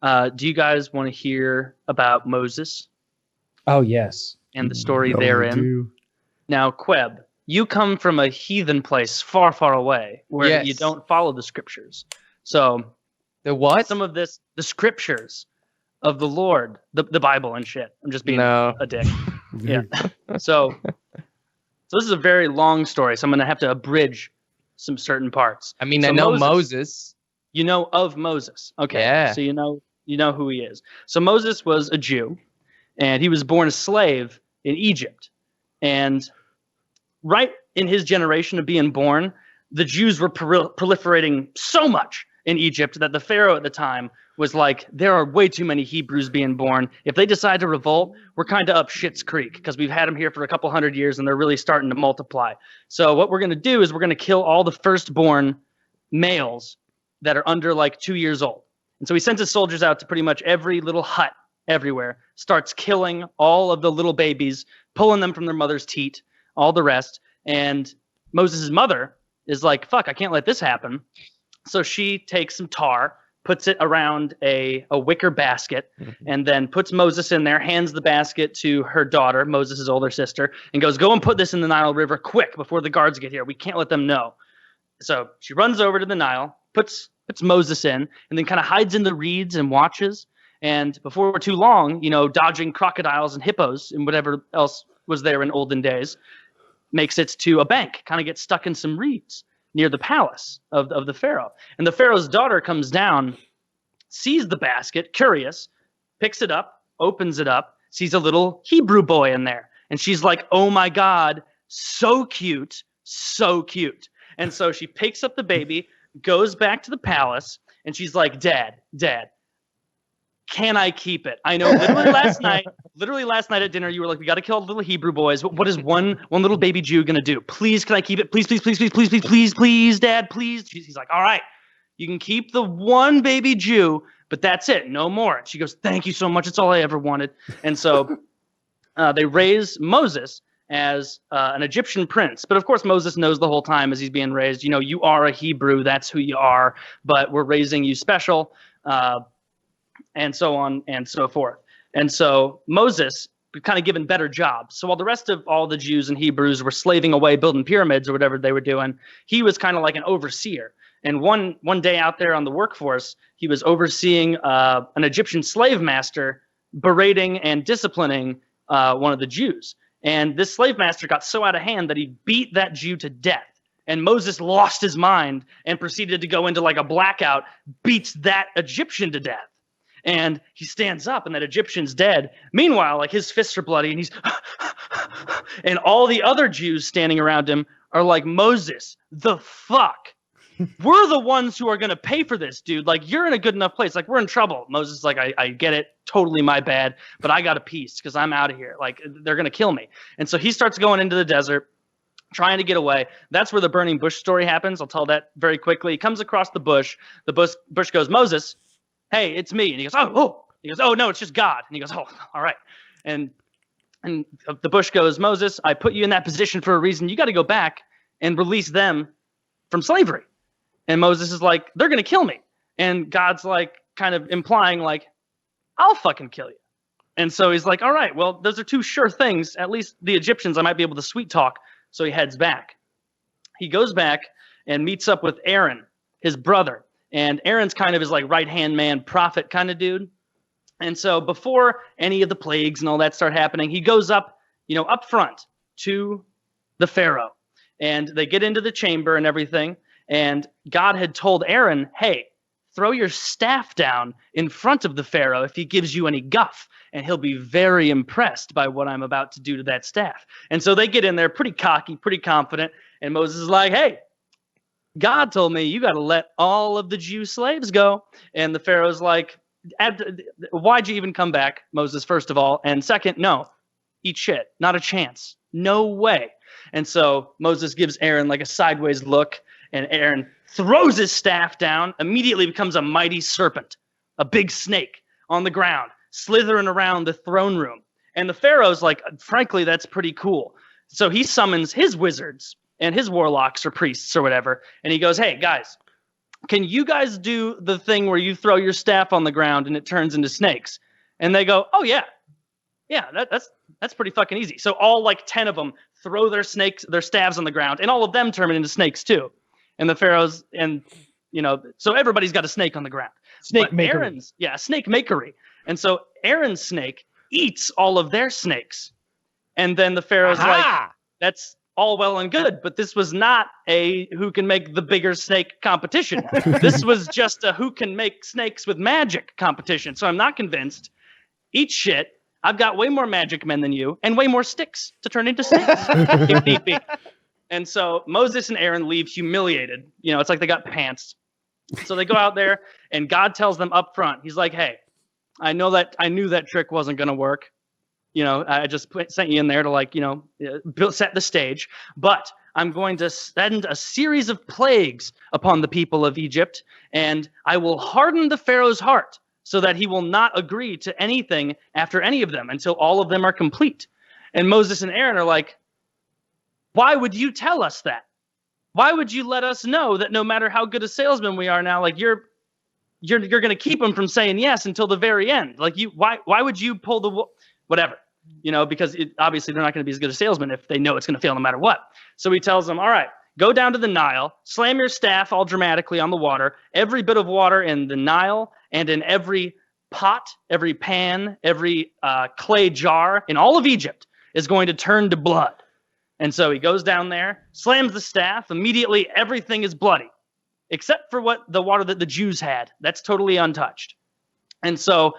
Do you guys want to hear about Moses Oh, yes. and the story No, I therein? do. Now, Queb, you come from a heathen place far, far away where you Yes. don't follow the scriptures. So The what? some of this, the scriptures of the Lord, the Bible and shit. I'm just being No. a dick. Yeah. So this is a very long story, so I'm going to have to abridge some certain parts. I mean, So I know Moses. You know of Moses. Okay. Yeah. So you know who he is. So Moses was a Jew, and he was born a slave in Egypt. And right in his generation of being born, the Jews were proliferating so much in Egypt that the Pharaoh at the time was like, there are way too many Hebrews being born. If they decide to revolt, we're kind of up Schitt's Creek because we've had them here for a couple hundred years and they're really starting to multiply. So what we're going to do is we're going to kill all the firstborn males that are under like 2 years old. And so he sends his soldiers out to pretty much every little hut everywhere, starts killing all of the little babies, pulling them from their mother's teat, all the rest. And Moses' mother is like, fuck, I can't let this happen. So she takes some tar, puts it around a wicker basket, and then puts Moses in there, hands the basket to her daughter, Moses' older sister, and goes, go and put this in the Nile River quick before the guards get here. We can't let them know. So she runs over to the Nile, puts Moses in, and then kind of hides in the reeds and watches. And before too long, dodging crocodiles and hippos and whatever else was there in olden days, makes it to a bank, kind of gets stuck in some reeds near the palace of the Pharaoh. And the Pharaoh's daughter comes down, sees the basket, curious, picks it up, opens it up, sees a little Hebrew boy in there. And she's like, oh my God, so cute, so cute. And so she picks up the baby, goes back to the palace, and she's like, Dad, can I keep it? I know literally last night at dinner, you were like, we got to kill all the little Hebrew boys. What is one little baby Jew going to do? Please, can I keep it? Please, Dad, please. He's like, all right, you can keep the one baby Jew, but that's it. No more. And she goes, thank you so much. It's all I ever wanted. And so they raise Moses as an Egyptian prince. But of course, Moses knows the whole time as he's being raised, you are a Hebrew. That's who you are. But we're raising you special. And so on and so forth. And so Moses kind of given better jobs. So while the rest of all the Jews and Hebrews were slaving away building pyramids or whatever they were doing, he was kind of like an overseer. And one day out there on the workforce, he was overseeing an Egyptian slave master berating and disciplining one of the Jews. And this slave master got so out of hand that he beat that Jew to death. And Moses lost his mind and proceeded to go into like a blackout, beats that Egyptian to death. And he stands up and that Egyptian's dead. Meanwhile, like his fists are bloody and he's and all the other Jews standing around him are like, Moses, the fuck? We're the ones who are going to pay for this, dude. Like, you're in a good enough place. Like, we're in trouble. Moses is like, I get it. Totally my bad. But I got a piece because I'm out of here. Like, they're going to kill me. And so he starts going into the desert, trying to get away. That's where the burning bush story happens. I'll tell that very quickly. He comes across the bush. The bush goes, Moses, hey, it's me. And he goes, oh. He goes, oh, no, it's just God. And he goes, oh, all right. And the bush goes, Moses, I put you in that position for a reason. You got to go back and release them from slavery. And Moses is like, they're going to kill me. And God's like, kind of implying like, I'll fucking kill you. And so he's like, all right, well, those are two sure things. At least the Egyptians, I might be able to sweet talk. So he heads back. He goes back and meets up with Aaron, his brother. And Aaron's kind of his like right-hand man, prophet kind of dude. And so before any of the plagues and all that start happening, he goes up, up front to the Pharaoh. And they get into the chamber and everything. And God had told Aaron, hey, throw your staff down in front of the Pharaoh if he gives you any guff. And he'll be very impressed by what I'm about to do to that staff. And so they get in there pretty cocky, pretty confident. And Moses is like, hey, God told me you got to let all of the Jew slaves go. And the Pharaoh's like, why'd you even come back, Moses, first of all? And second, no, eat shit. Not a chance. No way. And so Moses gives Aaron like a sideways look. And Aaron throws his staff down, immediately becomes a mighty serpent, a big snake on the ground, slithering around the throne room. And the Pharaoh's like, frankly, that's pretty cool. So he summons his wizards and his warlocks or priests or whatever. And he goes, hey, guys, can you guys do the thing where you throw your staff on the ground and it turns into snakes? And they go, oh yeah, that's pretty fucking easy. So all like 10 of them throw their staves on the ground, and all of them turn into snakes too. And the pharaohs, and so everybody's got a snake on the ground. Snake But makery. snake makery. And so Aaron's snake eats all of their snakes. And then the pharaoh's like, that's all well and good, but this was not a who can make the bigger snake competition. This was just a who can make snakes with magic competition. So I'm not convinced. Eat shit. I've got way more magic men than you and way more sticks to turn into snakes if need be. And so Moses and Aaron leave humiliated. It's like they got pants. So they go out there and God tells them up front. He's like, hey, I knew that trick wasn't going to work. I just sent you in there to set the stage, but I'm going to send a series of plagues upon the people of Egypt, and I will harden the Pharaoh's heart so that he will not agree to anything after any of them until all of them are complete. And Moses and Aaron are like, why would you tell us that? Why would you let us know that no matter how good a salesman we are now, like you're going to keep them from saying yes until the very end? Like why would you pull the whatever? Because obviously they're not going to be as good a salesman if they know it's going to fail no matter what. So he tells them, all right, go down to the Nile, slam your staff all dramatically on the water. Every bit of water in the Nile and in every pot, every pan, every clay jar in all of Egypt is going to turn to blood. And so he goes down there, slams the staff. Immediately, everything is bloody, except for the water that the Jews had. That's totally untouched. And so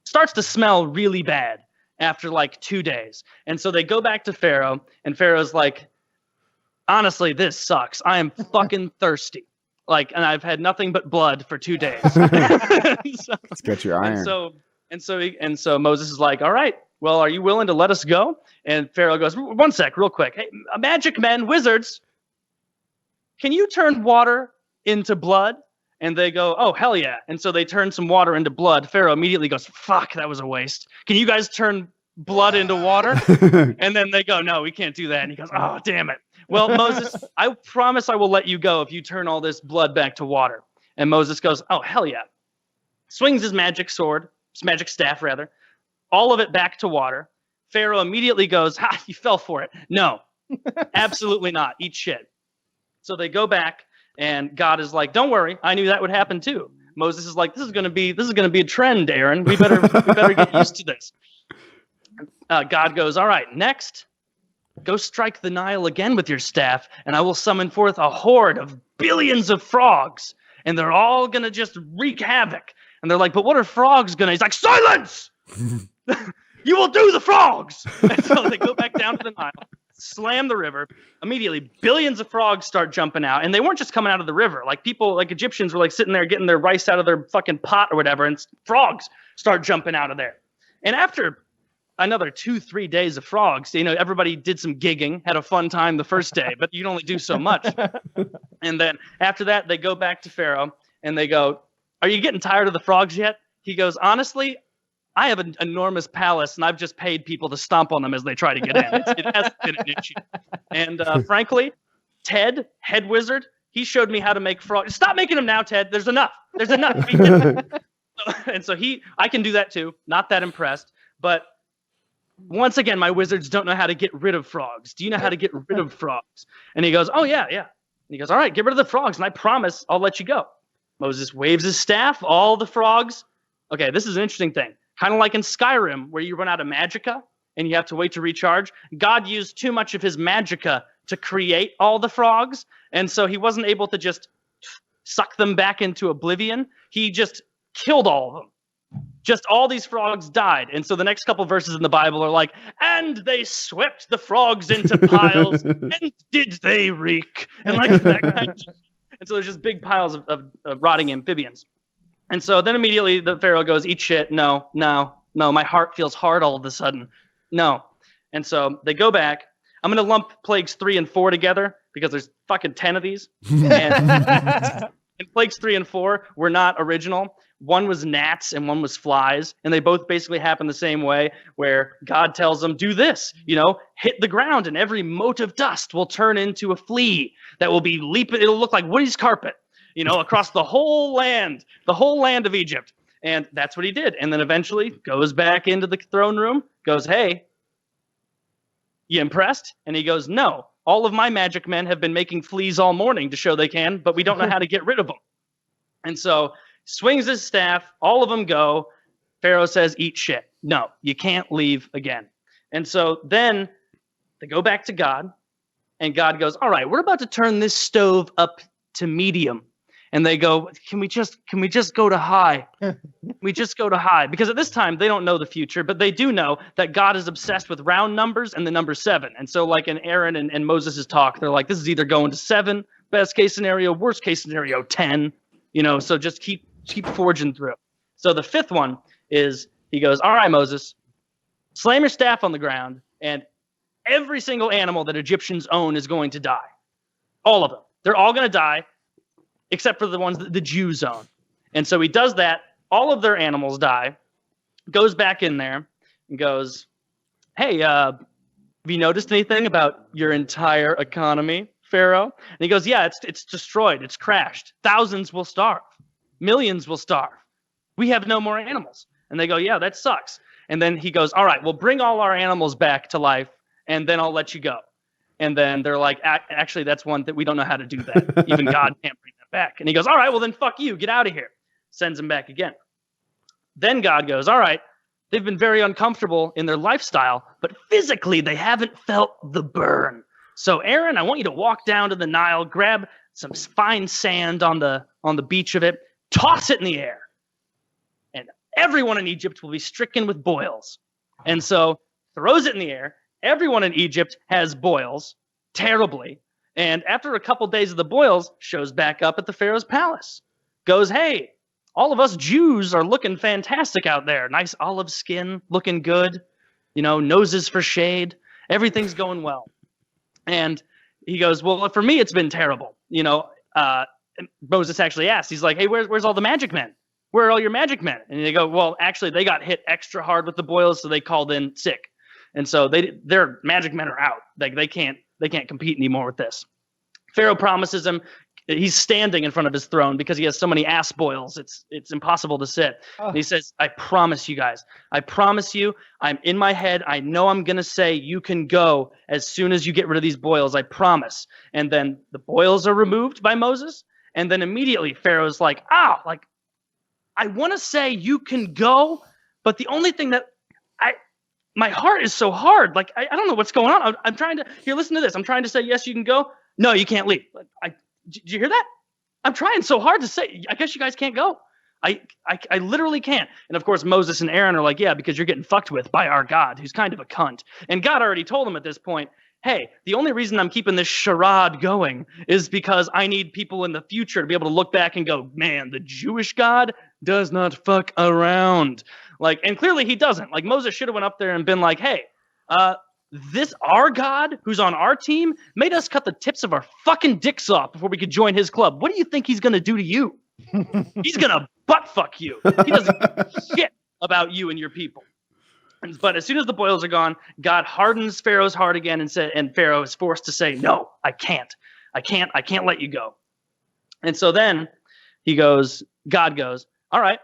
starts to smell really bad after like 2 days. And so they go back to Pharaoh, and Pharaoh's like, honestly, this sucks. I am fucking thirsty. And I've had nothing but blood for 2 days. Let's get your iron. And so Moses is like, all right, well, are you willing to let us go? And Pharaoh goes, one sec, real quick. Hey, magic men, wizards, can you turn water into blood? And they go, oh, hell yeah. And so they turn some water into blood. Pharaoh immediately goes, fuck, that was a waste. Can you guys turn blood into water? And then they go, no, we can't do that. And he goes, oh, damn it. Well, Moses, I promise I will let you go if you turn all this blood back to water. And Moses goes, oh, hell yeah. Swings his magic staff, all of it back to water. Pharaoh immediately goes, ha, you fell for it. No, absolutely not. Eat shit. So they go back. And God is like, don't worry, I knew that would happen too. Moses is like, this is gonna be a trend, Aaron. We better get used to this. God goes, all right, next, go strike the Nile again with your staff, and I will summon forth a horde of billions of frogs, and they're all gonna just wreak havoc. And they're like, but what are frogs gonna? He's like, silence! You will do the frogs! And so they go back down to the Nile, slam the river. Immediately, billions of frogs start jumping out. And they weren't just coming out of the river. Like people, like Egyptians were like sitting there getting their rice out of their fucking pot or whatever. And frogs start jumping out of there. And after another 2-3 days of frogs, everybody did some gigging, had a fun time the first day, but you'd only do so much. And then after that, they go back to Pharaoh and they go, are you getting tired of the frogs yet? He goes, honestly, I have an enormous palace, and I've just paid people to stomp on them as they try to get in. It hasn't been an issue. And frankly, Ted, head wizard, he showed me how to make frogs. Stop making them now, Ted. There's enough. And so I can do that too. Not that impressed. But once again, my wizards don't know how to get rid of frogs. Do you know how to get rid of frogs? And he goes, oh, yeah. And he goes, all right, get rid of the frogs, and I promise I'll let you go. Moses waves his staff, all the frogs. Okay, this is an interesting thing. Kind of like in Skyrim, where you run out of magicka and you have to wait to recharge. God used too much of his magicka to create all the frogs, and so he wasn't able to just suck them back into oblivion. He just killed all of them. Just all these frogs died. And so the next couple verses in the Bible are like, and they swept the frogs into piles, and did they reek? And like that kind of. And so there's just big piles of rotting amphibians. And so then immediately the Pharaoh goes, eat shit. No, my heart feels hard all of a sudden. No. And so they go back. I'm going to lump plagues 3 and 4 together because there's fucking 10 of these. And plagues 3 and 4 were not original. One was gnats and one was flies. And they both basically happen the same way, where God tells them, do this, hit the ground and every mote of dust will turn into a flea that will be leaping. It'll look like Woody's carpet. across the whole land of Egypt. And that's what he did. And then eventually goes back into the throne room, goes, hey, you impressed? And he goes, no, all of my magic men have been making fleas all morning to show they can, but we don't know how to get rid of them. And so swings his staff, all of them go. Pharaoh says, eat shit. No, you can't leave again. And so then they go back to God, and God goes, all right, we're about to turn this stove up to medium. And they go, can we just go to high? We just go to high. Because at this time, they don't know the future, but they do know that God is obsessed with round numbers and the number 7. And so like in Aaron and Moses' talk, they're like, this is either going to 7, best case scenario, worst case scenario, 10. So just keep forging through. So the 5th one is, he goes, all right, Moses, slam your staff on the ground, and every single animal that Egyptians own is going to die. All of them. They're all going to die, except for the ones that the Jews own. And so he does that. All of their animals die, goes back in there, and goes, hey, have you noticed anything about your entire economy, Pharaoh? And he goes, yeah, it's destroyed. It's crashed. Thousands will starve. Millions will starve. We have no more animals. And they go, yeah, that sucks. And then he goes, all right, well, bring all our animals back to life, and then I'll let you go. And then they're like, actually, that's one that we don't know how to do that. Even God can't bring that back. And he goes, all right, well, then fuck you. Get out of here. Sends him back again. Then God goes, all right, they've been very uncomfortable in their lifestyle, but physically they haven't felt the burn. So Aaron, I want you to walk down to the Nile, grab some fine sand on the beach of it, toss it in the air. And everyone in Egypt will be stricken with boils. And so throws it in the air. Everyone in Egypt has boils, terribly. And after a couple days of the boils, shows back up at the Pharaoh's palace. Goes, hey, all of us Jews are looking fantastic out there. Nice olive skin, looking good. Noses for shade. Everything's going well. And he goes, well, for me, it's been terrible. Moses actually asked, he's like, hey, where's all the magic men? Where are all your magic men? And they go, well, actually, they got hit extra hard with the boils, so they called in sick. And so their magic men are out. They can't compete anymore with this. Pharaoh promises him, he's standing in front of his throne because he has so many ass boils. It's impossible to sit. Oh. And he says, I promise you guys. I promise you, I'm in my head. I know I'm going to say you can go as soon as you get rid of these boils. I promise. And then the boils are removed by Moses. And then immediately Pharaoh's like, I want to say you can go, but the only thing that my heart is so hard. Like, I don't know what's going on. I'm trying to, here, listen to this. I'm trying to say, yes, you can go. No, you can't leave. Did you hear that? I'm trying so hard to say, I guess you guys can't go. I literally can't. And of course, Moses and Aaron are like, yeah, because you're getting fucked with by our God, who's kind of a cunt. And God already told them at this point, hey, the only reason I'm keeping this charade going is because I need people in the future to be able to look back and go, man, the Jewish God does not fuck around. And clearly he doesn't. Moses should have went up there and been like, hey, this our God who's on our team made us cut the tips of our fucking dicks off before we could join his club. What do you think he's going to do to you? He's going to butt fuck you. He doesn't give a shit about you and your people. But as soon as the boils are gone, God hardens Pharaoh's heart again, and Pharaoh is forced to say, no, I can't let you go. And so then God goes, all right,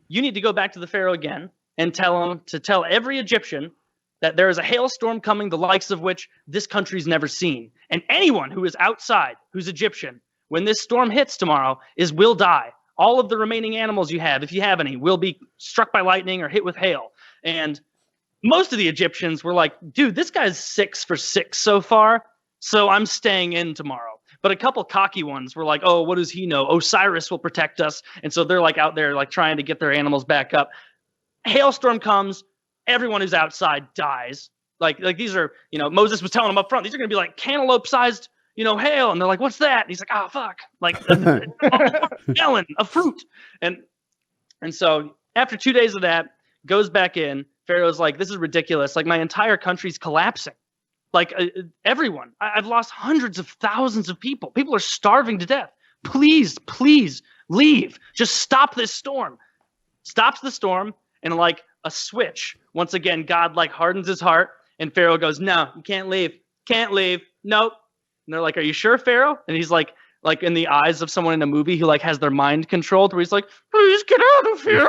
you need to go back to the Pharaoh again and tell him to tell every Egyptian that there is a hailstorm coming, the likes of which this country's never seen. And anyone who is outside, who's Egyptian, when this storm hits tomorrow, will die. All of the remaining animals you have, if you have any, will be struck by lightning or hit with hail. And most of the Egyptians were like, dude, this guy's 6 for 6 so far, so I'm staying in tomorrow. But a couple cocky ones were like, oh, what does he know? Osiris will protect us. And so they're out there trying to get their animals back up. Hailstorm comes. Everyone who's outside dies. These are, Moses was telling them up front, these are going to be like cantaloupe-sized, hail. And they're like, what's that? And he's like, oh, fuck. A melon, a fruit. And so after 2 days of that, goes back in. Pharaoh's like, this is ridiculous. My entire country's collapsing. Everyone. I've lost hundreds of thousands of people. People are starving to death. Please leave. Just stop this storm. Stops the storm, and a switch. Once again, God hardens his heart, and Pharaoh goes, no, you can't leave. Can't leave. Nope. And they're like, are you sure, Pharaoh? And he's like, like in the eyes of someone in a movie who like has their mind controlled, where he's like, please get out of here.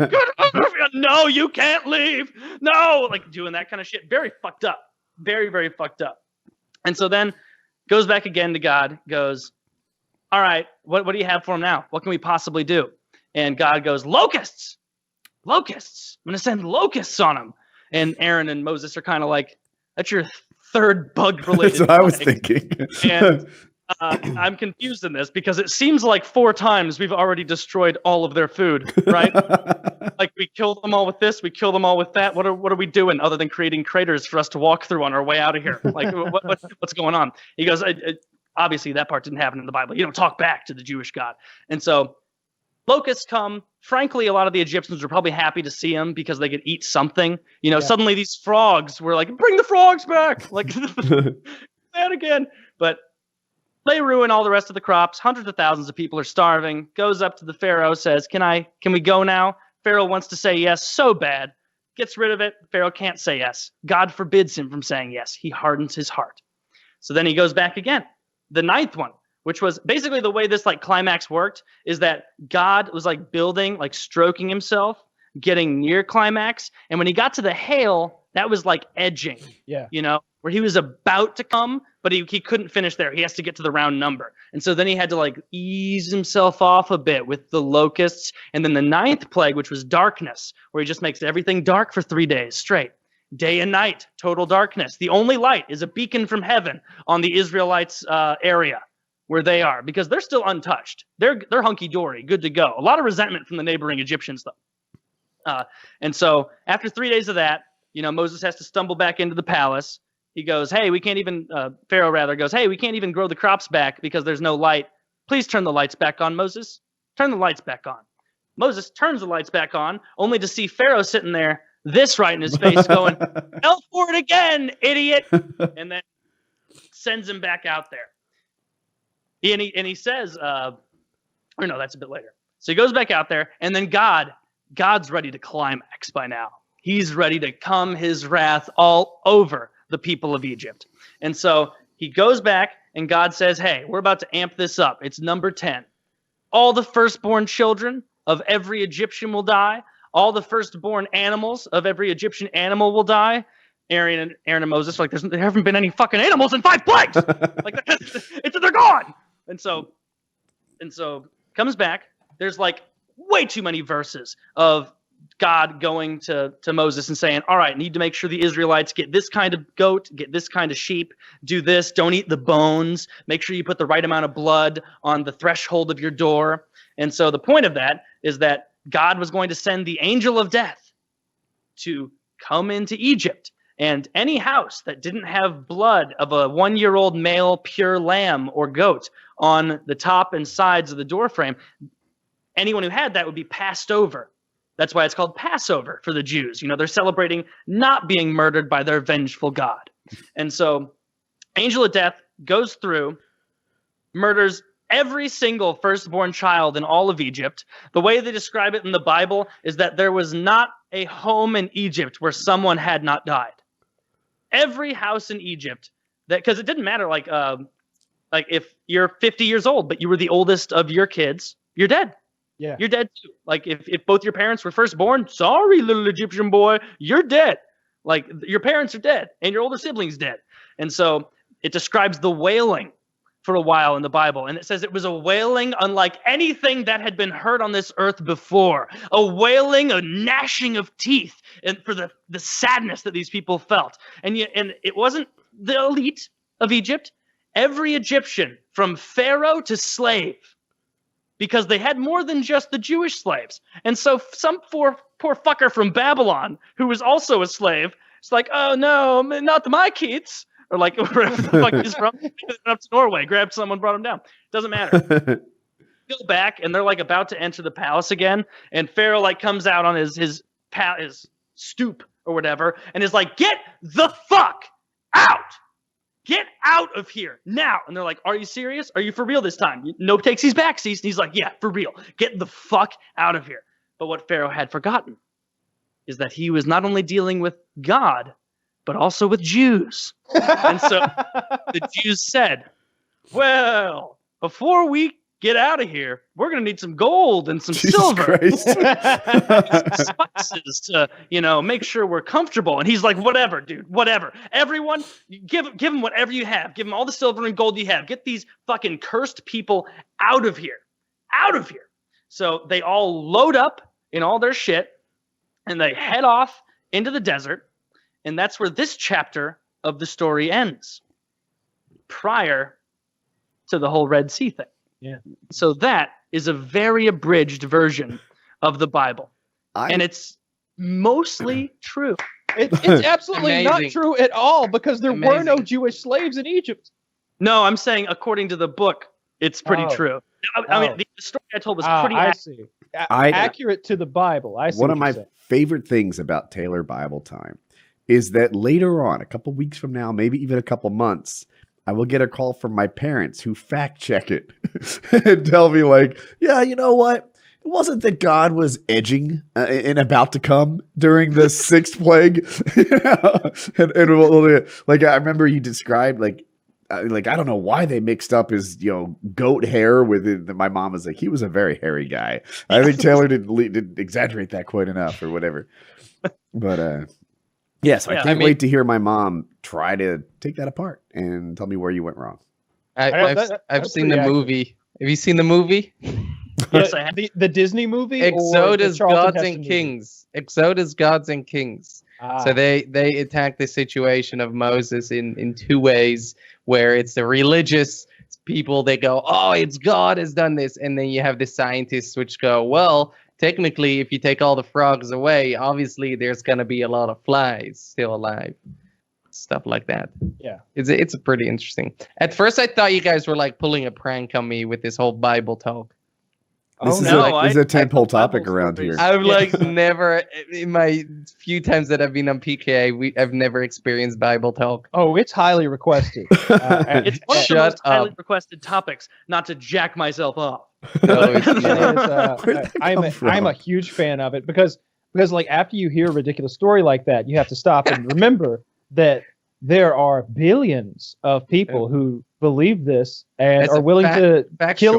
Get out of here. No, you can't leave. No, like doing that kind of shit. Very fucked up. Very, very fucked up. And so then goes back again to God, goes, all right, what do you have for him now? What can we possibly do? And God goes, locusts. Locusts. I'm going to send locusts on him. And Aaron and Moses are kind of like, that's your third bug-related That's what I was thinking. And I'm confused in this because it seems like 4 times we've already destroyed all of their food, right? Like we kill them all with this, we kill them all with that. What are we doing other than creating craters for us to walk through on our way out of here? Like what's going on? He goes, obviously that part didn't happen in the Bible. You don't talk back to the Jewish God. And so locusts come. Frankly, a lot of the Egyptians were probably happy to see him because they could eat something. You know, suddenly these frogs were like, bring the frogs back. Like that again. But they ruin all the rest of the crops. Hundreds of thousands of people are starving. Goes up to the Pharaoh, says, can we go now? Pharaoh wants to say yes so bad. Gets rid of it. Pharaoh can't say yes. God forbids him from saying yes. He hardens his heart. So then he goes back again. The 9th one, which was basically the way this like climax worked, is that God was like building, like stroking himself, getting near climax. And when he got to the hail, that was like edging, you know, where he was about to come, but he couldn't finish there. He has to get to the round number. And so then he had to like ease himself off a bit with the locusts. And then the 9th plague, which was darkness, where he just makes everything dark for 3 days straight. Day and night, total darkness. The only light is a beacon from heaven on the Israelites' area where they are, because they're still untouched. They're hunky-dory, good to go. A lot of resentment from the neighboring Egyptians, though. And so after 3 days of that, you know, Moses has to stumble back into the palace. He goes, hey, we can't even, Pharaoh rather goes, hey, we can't even grow the crops back because there's no light. Please turn the lights back on, Moses. Turn the lights back on. Moses turns the lights back on, only to see Pharaoh sitting there, this right in his face, going, hell for it again, idiot. And then sends him back out there. And he says, or no, that's a bit later. So he goes back out there, and then God's ready to climax by now. He's ready to come his wrath all over the people of Egypt. And so he goes back, and God says, hey, we're about to amp this up. It's number 10. All the firstborn children of every Egyptian will die. All the firstborn animals of every Egyptian animal will die. Aaron and Moses are like, there haven't been any fucking animals in 5 plagues. Like, they're gone. And so comes back. There's like way too many verses of God going to Moses and saying, all right, need to make sure the Israelites get this kind of goat, get this kind of sheep, do this, don't eat the bones, make sure you put the right amount of blood on the threshold of your door. And so the point of that is that God was going to send the angel of death to come into Egypt, and any house that didn't have blood of a 1-year-old male pure lamb or goat on the top and sides of the doorframe, anyone who had that would be passed over. That's why it's called Passover for the Jews. You know, they're celebrating not being murdered by their vengeful God. And so angel of death goes through, murders every single firstborn child in all of Egypt. The way they describe it in the Bible is that there was not a home in Egypt where someone had not died. Every house in Egypt, because it didn't matter, like if you're 50 years old, but you were the oldest of your kids, you're dead. Yeah. You're dead too. Like if both your parents were firstborn, sorry, little Egyptian boy, you're dead. Like your parents are dead and your older siblings dead. And so it describes the wailing for a while in the Bible. And it says it was a wailing unlike anything that had been heard on this earth before. A wailing, a gnashing of teeth, and for the sadness that these people felt. And it wasn't the elite of Egypt. Every Egyptian, from pharaoh to slave, because they had more than just the Jewish slaves. And so some poor fucker from Babylon, who was also a slave, it's like, oh no, not my kids. Or like, wherever the fuck he's from, up to Norway, grabbed someone, brought him down. Doesn't matter. Go back, and they're like about to enter the palace again, and Pharaoh like comes out on his stoop or whatever, and is like, get the fuck out! Get out of here now! And they're like, are you serious? Are you for real this time? No takes his backsies, and he's like, yeah, for real. Get the fuck out of here. But what Pharaoh had forgotten is that he was not only dealing with God, but also with Jews. And so the Jews said, well, before we get out of here, we're gonna need some gold and some Jesus silver, Christ. some spices to, make sure we're comfortable. And he's like, whatever, dude, whatever. Everyone, give him whatever you have. Give him all the silver and gold you have. Get these fucking cursed people out of here. Out of here. So they all load up in all their shit and they head off into the desert. And that's where this chapter of the story ends, prior to the whole Red Sea thing. Yeah. So that is a very abridged version of the Bible. And it's mostly true. It's absolutely not Amazing. true at all, because there were no Amazing. Jewish slaves in Egypt. No, I'm saying according to the book, it's pretty Oh. true. I mean, Oh. the story I told was pretty I accurate. see. I- Accurate to the Bible. I see. One what of you're my saying. favorite things about Taylor Bible Time is that later on, a couple weeks from now, maybe even a couple months, I will get a call from my parents who fact check it and tell me like, yeah, you know what? It wasn't that God was edging and about to come during the sixth plague. Like I remember you described like I don't know why they mixed up his goat hair with it. My mom was like, he was a very hairy guy. I think Taylor didn't exaggerate that quite enough or whatever. But yes, I can't wait to hear my mom try to take that apart and tell me where you went wrong. I've that's seen the pretty movie. Have you seen the movie? Yes, I have. The Disney movie? or the Exodus, Charlton Gods Heston and movie? Kings. Exodus, Gods and Kings. Ah. So they attack the situation of Moses in two ways, where it's the religious people, they go, oh, it's God has done this. And then you have the scientists which go, well, technically, if you take all the frogs away, obviously there's going to be a lot of flies still alive. Stuff like that. Yeah. It's pretty interesting. At first, I thought you guys were like pulling a prank on me with this whole Bible talk. This is no, a tentpole topic Bible around stories. here. I've like never, in my few times that I've been on PKA, I've never experienced Bible talk. Oh, it's highly requested. It's one of the Shut most highly up. requested topics, not to jack myself up. No, it's It not. is, Where'd that I'm come a from? huge fan of it because like after you hear a ridiculous story like that, you have to stop and remember that there are billions of people who believe this and It's are a willing to factual.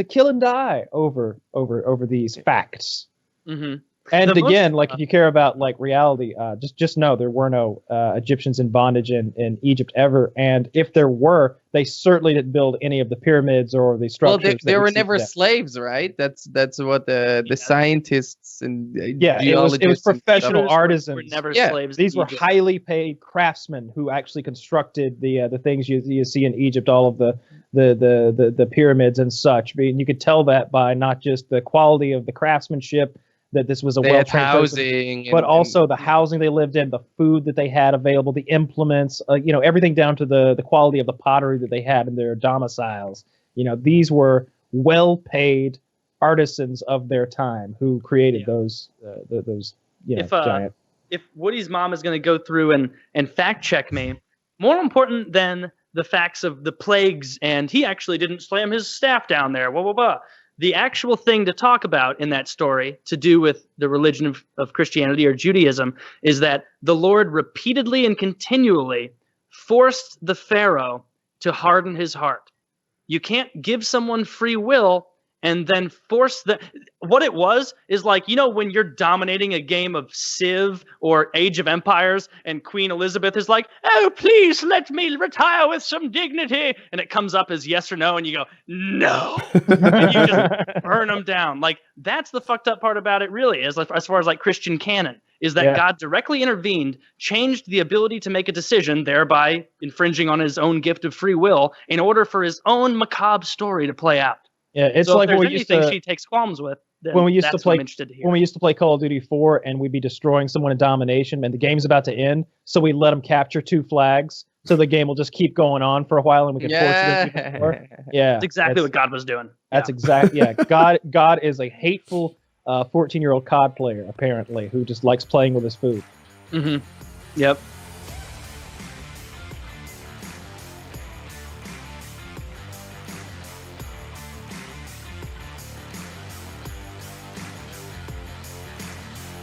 kill and die over these facts. Mm-hmm. And The most- again, like if you care about like reality, just know there were no Egyptians in bondage in Egypt ever, and if there were, they certainly didn't build any of the pyramids or the Well, structures. they that we were see never today. slaves, right? That's what the scientists and Yeah, it was geologists and professional stuff- artisans. Were never Yeah, slaves. These in were Egypt. highly paid craftsmen who actually constructed the things you see in Egypt, all of the pyramids and such. I mean, you could tell that by not just the quality of the craftsmanship, that this was a They had well-trained person, housing, but also the housing they lived in, the food that they had available, the implements, everything down to the quality of the pottery that they had in their domiciles. These were well-paid artisans of their time who created those If, giant. If Woody's mom is going to go through and fact check me, more important than the facts of the plagues and he actually didn't slam his staff down there, blah, blah, blah. The actual thing to talk about in that story to do with the religion of Christianity or Judaism is that the Lord repeatedly and continually forced the Pharaoh to harden his heart. You can't give someone free will and then force the. What it was is like, when you're dominating a game of Civ or Age of Empires and Queen Elizabeth is like, oh, please let me retire with some dignity. And it comes up as yes or no. And you go, no. And you just burn them down. Like, that's the fucked up part about it, really, as far as like Christian canon, is that God directly intervened, changed the ability to make a decision, thereby infringing on his own gift of free will in order for his own macabre story to play out. Yeah, it's So like if when there's we used anything to she takes qualms with, then when we used to that's play what I'm interested to hear. when we used to play Call of Duty 4 and we'd be destroying someone in domination and the game's about to end, so we let them capture 2 flags, so the game will just keep going on for a while and we can force it even more. Yeah, That's exactly what God was doing. That's exactly God is a hateful 14-year-old COD player apparently who just likes playing with his food. Mm-hmm. Yep.